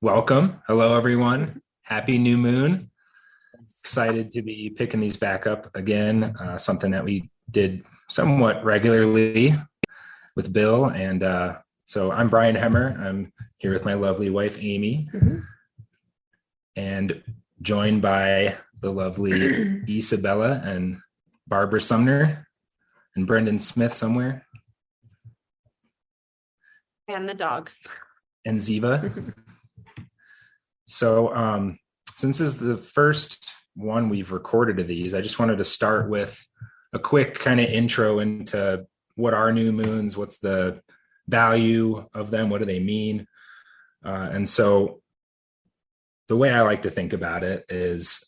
Welcome. Hello, everyone. Happy new moon. Excited to be picking these back up again. Something that we did somewhat regularly with Bill. And so I'm Brian Hemmer. I'm here with my lovely wife, Amy, and joined by the lovely Isabella and Barbara Sumner and Brendan Smith somewhere. And the dog. And Ziva. So since this is the first one we've recorded of these, I just wanted to start with a quick kind of intro into what are new moons, what's the value of them, what do they mean? And so the way I like to think about it is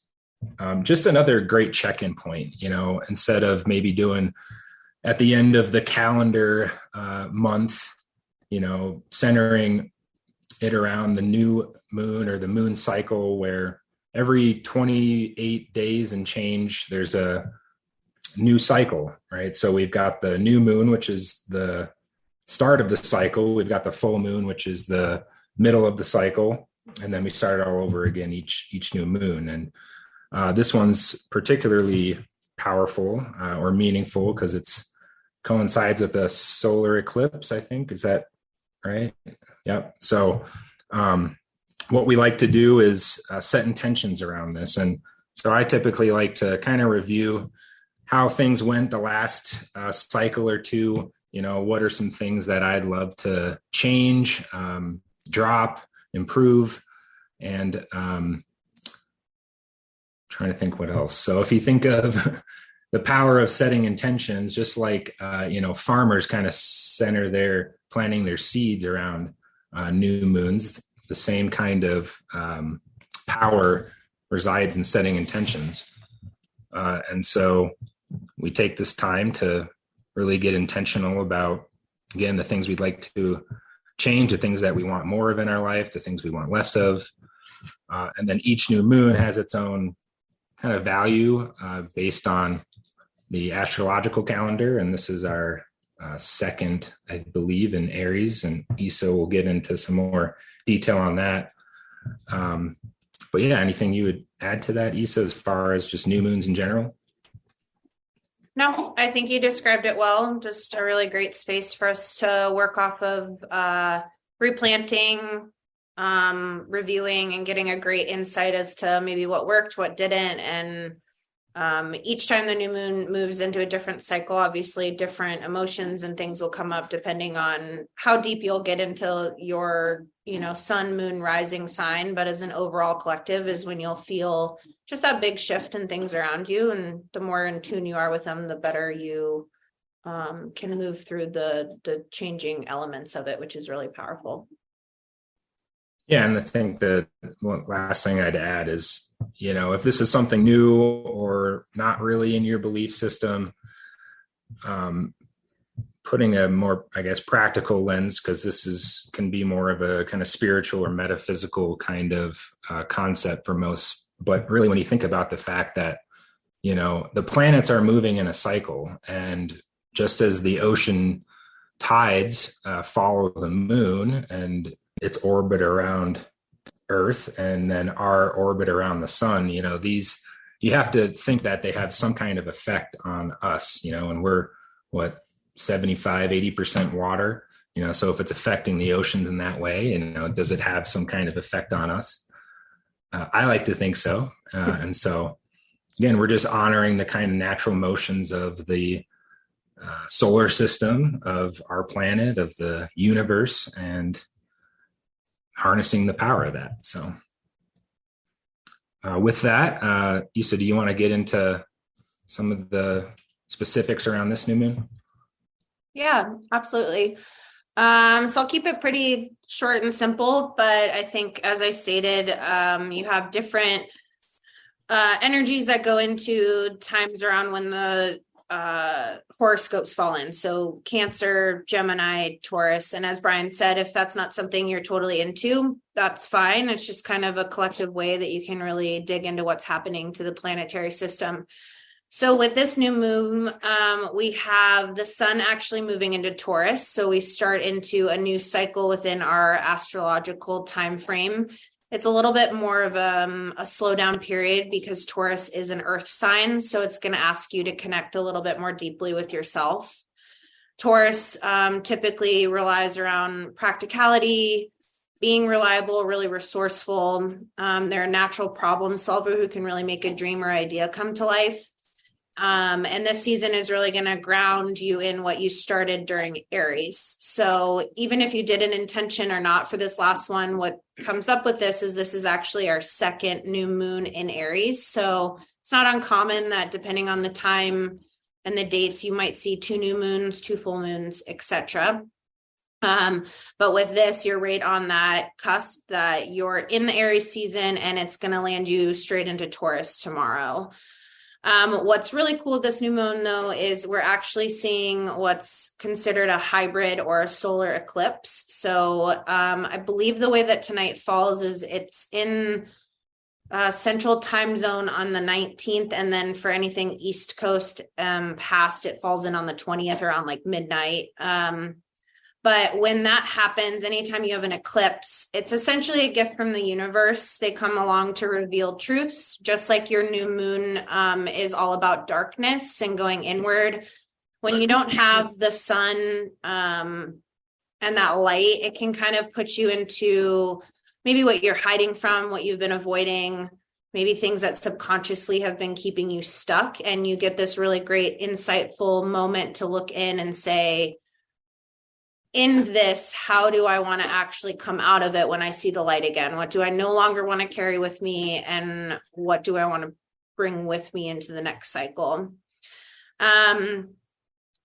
just another great check-in point, instead of maybe doing at the end of the calendar month, centering it around the new moon or the moon cycle, where every 28 days and change, there's a new cycle, right? So we've got the new moon, which is the start of the cycle. We've got the full moon, which is the middle of the cycle. And then we start it all over again each new moon. And this one's particularly powerful or meaningful because it's coincides with a solar eclipse, I think. Is that right? Yep. So what we like to do is set intentions around this. And so I typically like to kind of review how things went the last cycle or two. What are some things that I'd love to change, drop, improve, and trying to think what else. So if you think of the power of setting intentions, just like, farmers kind of center their planting their seeds around new moons, the same kind of power resides in setting intentions. And so we take this time to really get intentional about, again, the things we'd like to change, the things that we want more of in our life, the things we want less of. And then each new moon has its own kind of value based on the astrological calendar. And this is our second, I believe, in Aries, and Isa will get into some more detail on that. But yeah, anything you would add to that, Isa, as far as just new moons in general? No, I think you described it well. Just a really great space for us to work off of, replanting, reviewing, and getting a great insight as to maybe what worked, what didn't. And each time the new moon moves into a different cycle, obviously different emotions and things will come up depending on how deep you'll get into your, sun, moon, rising sign. But as an overall collective is when you'll feel just that big shift in things around you. And the more in tune you are with them, the better you can move through the changing elements of it, which is really powerful. Yeah, and I think the last thing I'd add is, if this is something new or not really in your belief system, putting a more, I guess, practical lens, because this can be more of a kind of spiritual or metaphysical kind of concept for most. But really, when you think about the fact that, the planets are moving in a cycle, and just as the ocean tides follow the moon and its orbit around Earth, and then our orbit around the sun, these, you have to think that they have some kind of effect on us, and we're 75-80% water, so if it's affecting the oceans in that way, does it have some kind of effect on us? I like to think so. And so again, we're just honoring the kind of natural motions of the solar system, of our planet, of the universe, and harnessing the power of that. So with that, Isa, do you want to get into some of the specifics around this new moon? Yeah, absolutely. So I'll keep it pretty short and simple, but I think, as I stated, you have different energies that go into times around when the horoscopes fall in. So Cancer, Gemini, Taurus. And as Brian said, if that's not something you're totally into, that's fine. It's just kind of a collective way that you can really dig into what's happening to the planetary system. So with this new moon, we have the sun actually moving into Taurus. So we start into a new cycle within our astrological time frame. It's a little bit more of a slowdown period because Taurus is an earth sign. So it's going to ask you to connect a little bit more deeply with yourself. Taurus typically relies around practicality, being reliable, really resourceful. They're a natural problem solver who can really make a dream or idea come to life. And this season is really going to ground you in what you started during Aries. So even if you did an intention or not for this last one, what comes up with this is actually our second new moon in Aries. So it's not uncommon that depending on the time and the dates, you might see 2 new moons, 2 full moons, etc. But with this, you're right on that cusp that you're in the Aries season, and it's going to land you straight into Taurus tomorrow. What's really cool with this new moon, though, is we're actually seeing what's considered a hybrid or a solar eclipse. So I believe the way that tonight falls is it's in central time zone on the 19th. And then for anything East Coast past, it falls in on the 20th around like midnight. But when that happens, anytime you have an eclipse, it's essentially a gift from the universe. They come along to reveal truths, just like your new moon is all about darkness and going inward. When you don't have the sun and that light, it can kind of put you into maybe what you're hiding from, what you've been avoiding, maybe things that subconsciously have been keeping you stuck. And you get this really great, insightful moment to look in and say, in this, how do I want to actually come out of it when I see the light again? What do I no longer want to carry with me? And what do I want to bring with me into the next cycle?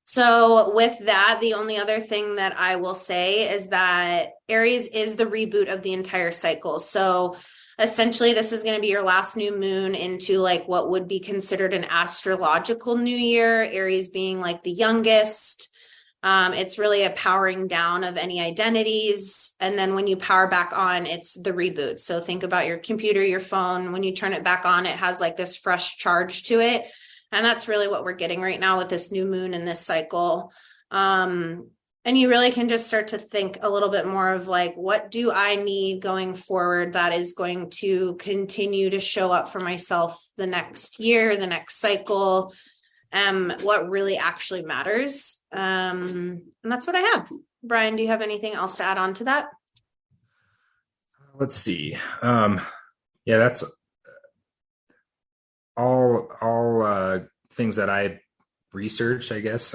So with that, the only other thing that I will say is that Aries is the reboot of the entire cycle. So essentially, this is going to be your last new moon into like what would be considered an astrological new year, Aries being like the youngest. It's really a powering down of any identities. And then when you power back on, it's the reboot. So think about your computer, your phone. When you turn it back on, it has like this fresh charge to it. And that's really what we're getting right now with this new moon in this cycle. And you really can just start to think a little bit more of like, what do I need going forward that is going to continue to show up for myself the next year, the next cycle, what really actually matters. And that's what I have. Brian, do you have anything else to add on to that? Let's see. Yeah, that's all things that I researched, I guess.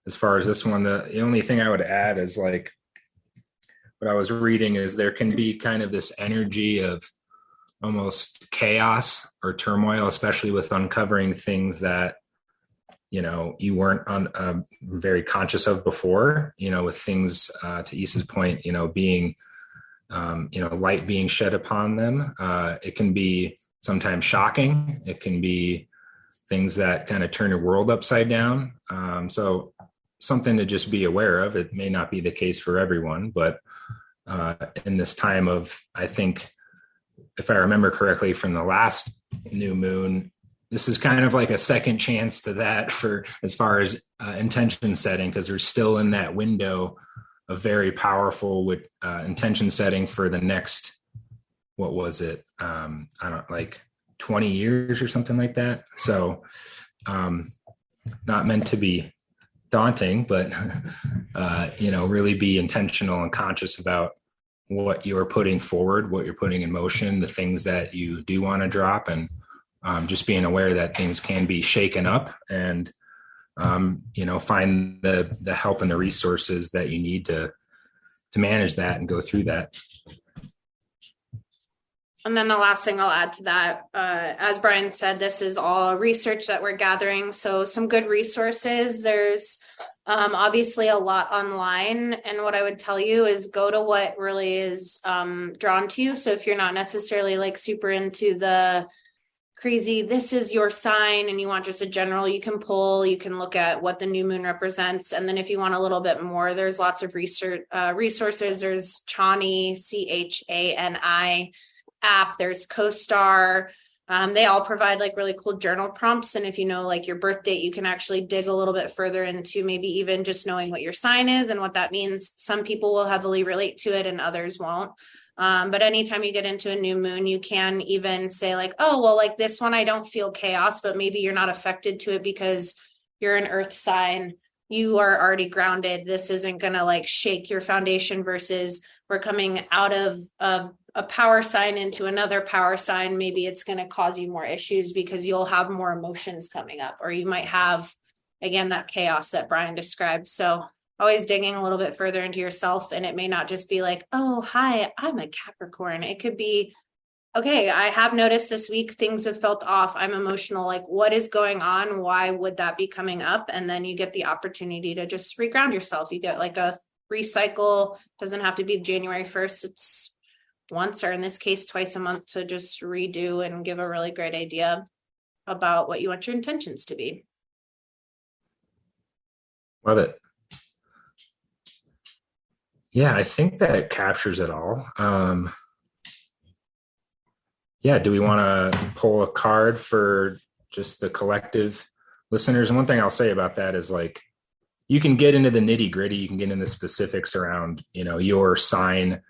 As far as this one, the only thing I would add is like what I was reading is there can be kind of this energy of almost chaos or turmoil, especially with uncovering things that you weren't very conscious of before, with things, to Isa's point, being, light being shed upon them. It can be sometimes shocking. It can be things that kind of turn your world upside down. So something to just be aware of. It may not be the case for everyone, but in this time of, I think, if I remember correctly from the last new moon, this is kind of like a second chance to that for as far as intention setting, because we're still in that window of very powerful with intention setting for the next, what was it? Like 20 years or something like that. So not meant to be daunting, but, really be intentional and conscious about what you're putting forward, what you're putting in motion, the things that you do want to drop, and just being aware that things can be shaken up, and find the help and the resources that you need to manage that and go through that. And then the last thing I'll add to that, as Brian said, this is all research that we're gathering. So some good resources. There's obviously a lot online. And what I would tell you is go to what really is drawn to you. So if you're not necessarily like super into the crazy, this is your sign, and you want just a general, you can pull, you can look at what the new moon represents. And then if you want a little bit more, there's lots of resources. There's Chani, CHANI app. There's CoStar. They all provide like really cool journal prompts. And if you know like your birth date, you can actually dig a little bit further into maybe even just knowing what your sign is and what that means. Some people will heavily relate to it and others won't. But anytime you get into a new moon, you can even say like, oh, well, like this one, I don't feel chaos, but maybe you're not affected to it because you're an earth sign. You are already grounded. This isn't going to like shake your foundation versus we're coming out of a power sign into another power sign. Maybe it's going to cause you more issues because you'll have more emotions coming up, or you might have, again, that chaos that Brian described. So always digging a little bit further into yourself. And it may not just be like, oh, hi, I'm a Capricorn. It could be, okay, I have noticed this week things have felt off. I'm emotional. Like, what is going on? Why would that be coming up? And then you get the opportunity to just reground yourself. You get like a recycle. Doesn't have to be January 1st. It's once, or in this case, twice a month, to just redo and give a really great idea about what you want your intentions to be. Love it. Yeah, I think that captures it all. Yeah, do we want to pull a card for just the collective listeners? And one thing I'll say about that is like, you can get into the nitty gritty, you can get into the specifics around, your sign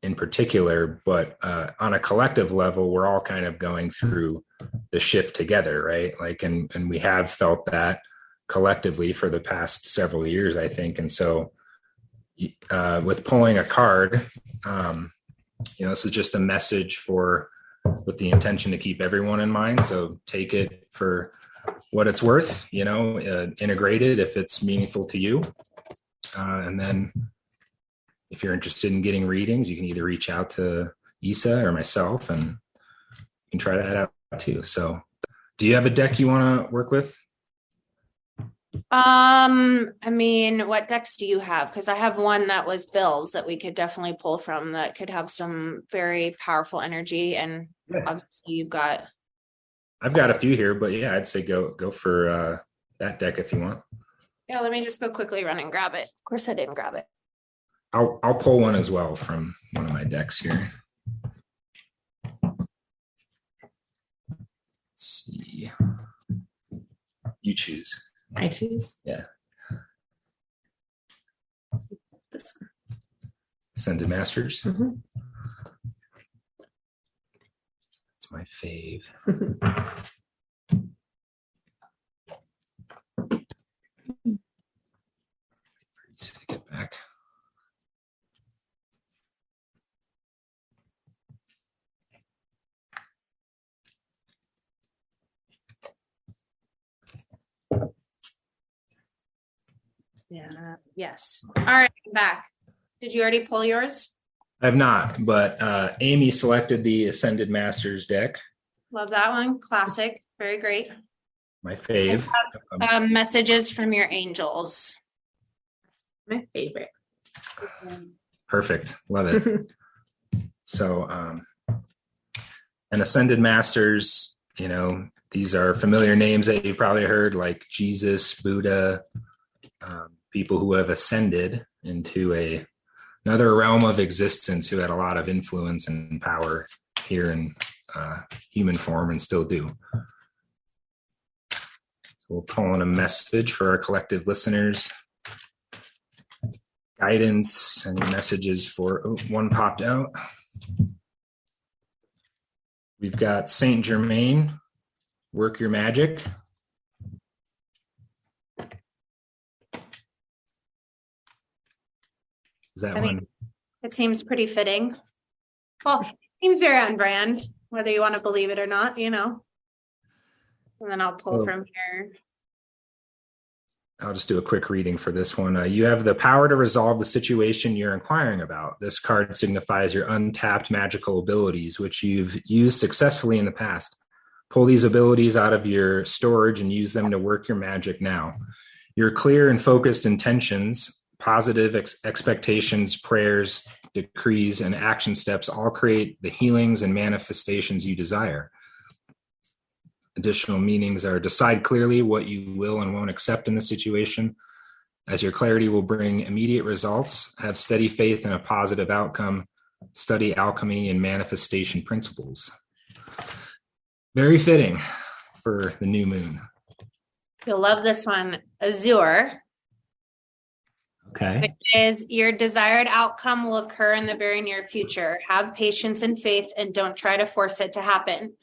in particular, but on a collective level, we're all kind of going through the shift together, right? Like, and we have felt that collectively for the past several years, I think. And so with pulling a card, this is just a message with the intention to keep everyone in mind. So take it for what it's worth, integrate it if it's meaningful to you. And then if you're interested in getting readings, you can either reach out to Isa or myself, and you can try that out too. So do you have a deck you want to work with? What decks do you have? Because I have one that was Bill's that we could definitely pull from that could have some very powerful energy. And obviously I've got a few here, but yeah, I'd say go for that deck if you want. Yeah, let me just go quickly run and grab it. Of course I didn't grab it. I'll pull one as well from one of my decks here. Let's see. You choose. I choose? Yeah. This one. Ascended Masters. Mm-hmm. It's my fave. To get back. Yeah. Yes. All right. I'm back. Did you already pull yours? I have not, but Amy selected the Ascended Masters deck. Love that one. Classic. Very great. My fave. Messages from your angels. My favorite. Perfect. Love it. So, and Ascended Masters, these are familiar names that you've probably heard, like Jesus, Buddha, people who have ascended into another realm of existence, who had a lot of influence and power here in human form and still do. So we'll pull in a message for our collective listeners. Guidance and messages for one popped out. We've got Saint Germain, work your magic. Is that one? It seems pretty fitting. Well, it seems very on brand, whether you want to believe it or not, And then I'll pull from here. I'll just do a quick reading for this one. You have the power to resolve the situation you're inquiring about. This card signifies your untapped magical abilities, which you've used successfully in the past. Pull these abilities out of your storage and use them to work your magic now. Your clear and focused intentions, positive expectations, prayers, decrees, and action steps all create the healings and manifestations you desire. Additional meanings are: decide clearly what you will and won't accept in the situation, as your clarity will bring immediate results. Have steady faith in a positive outcome. Study alchemy and manifestation principles. Very fitting for the new moon. You'll love this one. Azure. Okay. Which is your desired outcome will occur in the very near future. Have patience and faith and don't try to force it to happen.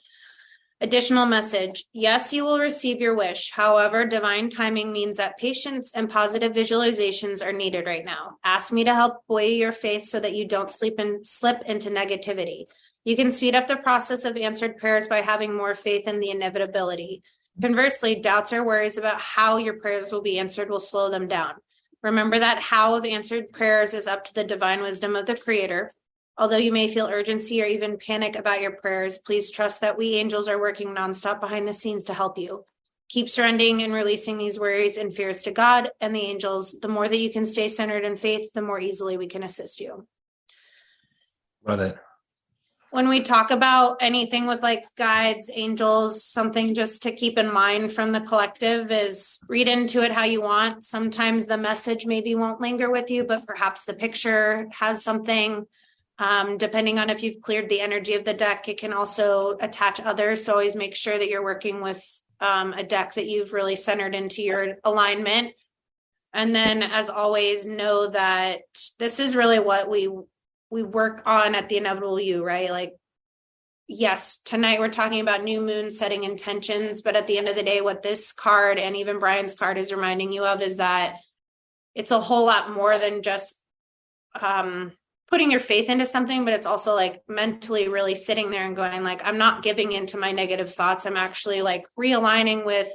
Additional message. Yes, you will receive your wish. However, divine timing means that patience and positive visualizations are needed right now. Ask me to help buoy your faith so that you don't slip into negativity. You can speed up the process of answered prayers by having more faith in the inevitability. Conversely, doubts or worries about how your prayers will be answered will slow them down. Remember that how of answered prayers is up to the divine wisdom of the Creator. Although you may feel urgency or even panic about your prayers, please trust that we angels are working nonstop behind the scenes to help you. Keep surrendering and releasing these worries and fears to God and the angels. The more that you can stay centered in faith, the more easily we can assist you. Love it. When we talk about anything with like guides, angels, something just to keep in mind from the collective is read into it how you want. Sometimes the message maybe won't linger with you, but perhaps the picture has something. Depending on if you've cleared the energy of the deck, it can also attach others. So always make sure that you're working with a deck that you've really centered into your alignment. And then as always, know that this is really what we work on at the Inevitable You, right? Like, yes, tonight we're talking about new moon setting intentions, but at the end of the day, what this card and even Brian's card is reminding you of is that it's a whole lot more than just putting your faith into something, but it's also like mentally really sitting there and going like, I'm not giving into my negative thoughts. I'm actually like realigning with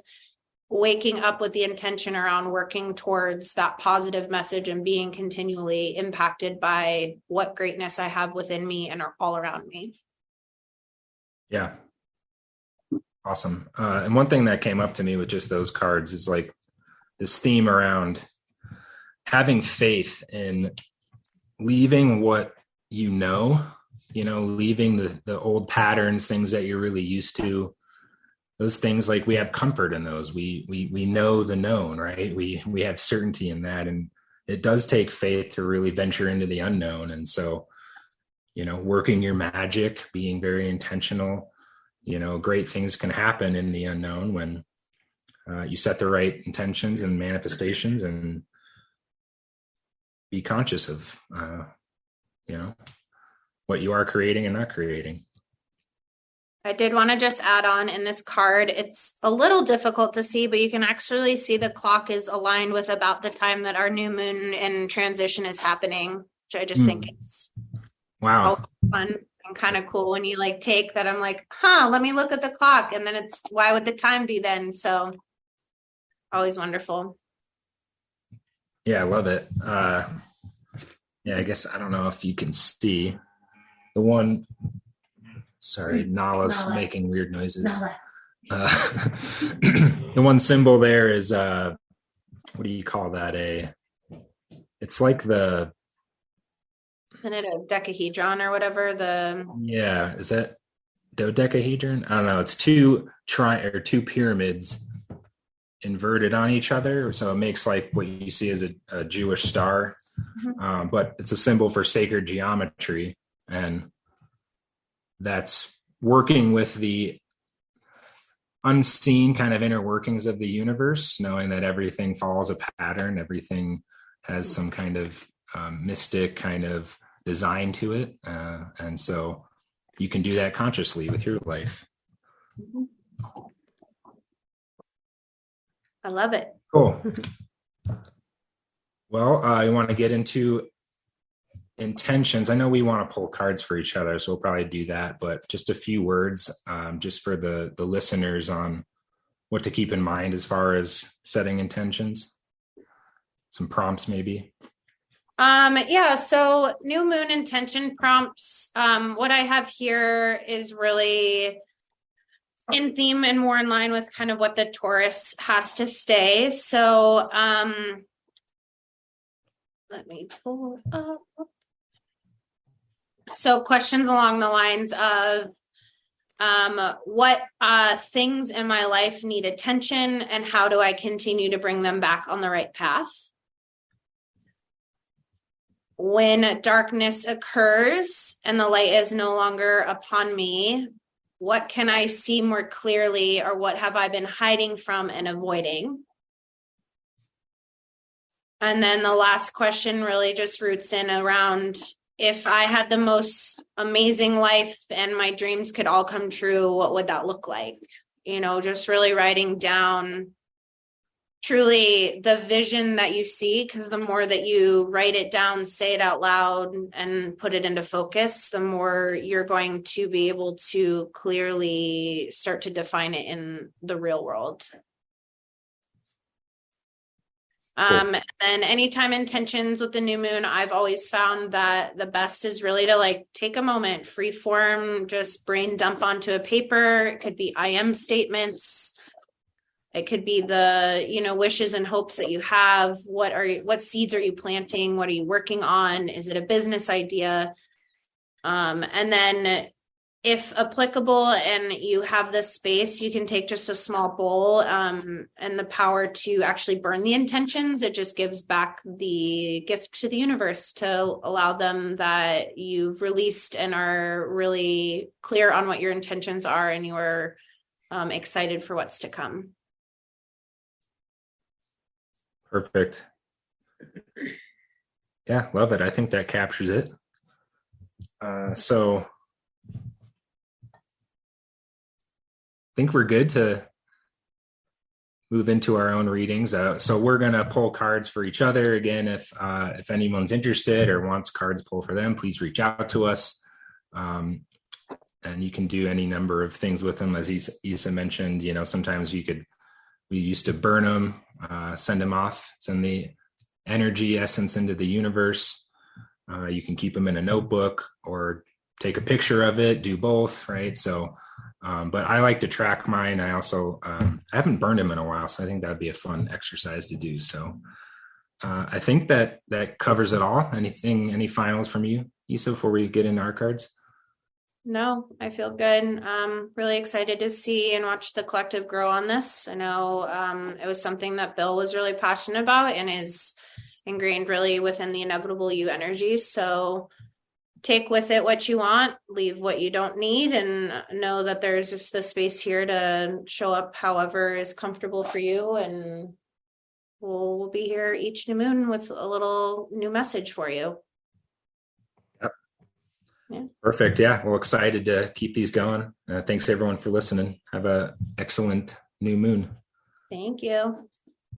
waking up with the intention around working towards that positive message and being continually impacted by what greatness I have within me and are all around me. Yeah. Awesome. And one thing that came up to me with just those cards is like this theme around having faith in leaving what leaving the old patterns, things that you're really used to, those things, like we have comfort in those. We know the known, right? We have certainty in that. And it does take faith to really venture into the unknown. And so, working your magic, being very intentional, great things can happen in the unknown when you set the right intentions and manifestations and be conscious of, what you are creating and not creating. I did want to just add on in this card, it's a little difficult to see, but you can actually see the clock is aligned with about the time that our new moon in transition is happening, which I just think is wow, fun and kind of cool when you like take that. I'm like, let me look at the clock. And then it's, why would the time be then? So always wonderful. Yeah, I love it. I guess I don't know if you can see the one. Sorry, Nala's making weird noises. The one symbol there is what do you call that? It's like the. Isn't it a decahedron or whatever? Is that dodecahedron? I don't know. It's two pyramids inverted on each other, so it makes like what you see as a Jewish star, but it's a symbol for sacred geometry, and that's working with the unseen kind of inner workings of the universe, knowing that everything follows a pattern, everything has some kind of mystic kind of design to it, and so you can do that consciously with your life. I love it. Cool. Well, you want to get into intentions. I know we want to pull cards for each other, so we'll probably do that, but just a few words just for the listeners on what to keep in mind as far as setting intentions. Some prompts maybe. So new moon intention prompts. What I have here is really in theme and more in line with kind of what the Taurus has to stay. So let me pull it up. So questions along the lines of what things in my life need attention and how do I continue to bring them back on the right path? When darkness occurs and the light is no longer upon me, what can I see more clearly, or what have I been hiding from and avoiding? And then the last question really just roots in around, if I had the most amazing life and my dreams could all come true, what would that look like? Just really writing down truly the vision that you see, because the more that you write it down, say it out loud, and put it into focus, the more you're going to be able to clearly start to define it in the real world. Cool. And anytime intentions with the new moon, I've always found that the best is really to take a moment, free form, just brain dump onto a paper. It could be I am statements. It could be the, wishes and hopes that you have. What seeds are you planting? What are you working on? Is it a business idea? And then, if applicable and you have the space, you can take just a small bowl and the power to actually burn the intentions. It just gives back the gift to the universe to allow them that you've released and are really clear on what your intentions are, and you're excited for what's to come. Perfect. Yeah, love it. I think that captures it. So I think we're good to move into our own readings. So we're going to pull cards for each other. Again, if anyone's interested or wants cards pulled for them, please reach out to us. And you can do any number of things with them. As Isa mentioned, sometimes we used to burn them, send them off, send the energy essence into the universe. You can keep them in a notebook or take a picture of it, do both, right? So, but I like to track mine. I also, I haven't burned them in a while, so I think that'd be a fun exercise to do. So I think that covers it all. Any finals from you, Isa, before we get into our cards? No, I feel good. Really excited to see and watch the collective grow on this. I know it was something that Bill was really passionate about and is ingrained really within the inevitable you energy. So take with it what you want, leave what you don't need, and know that there's just the space here to show up however is comfortable for you. And we'll be here each new moon with a little new message for you. Yep. Yeah. Perfect. Yeah. Well, excited to keep these going. Thanks everyone for listening. Have an excellent new moon. Thank you.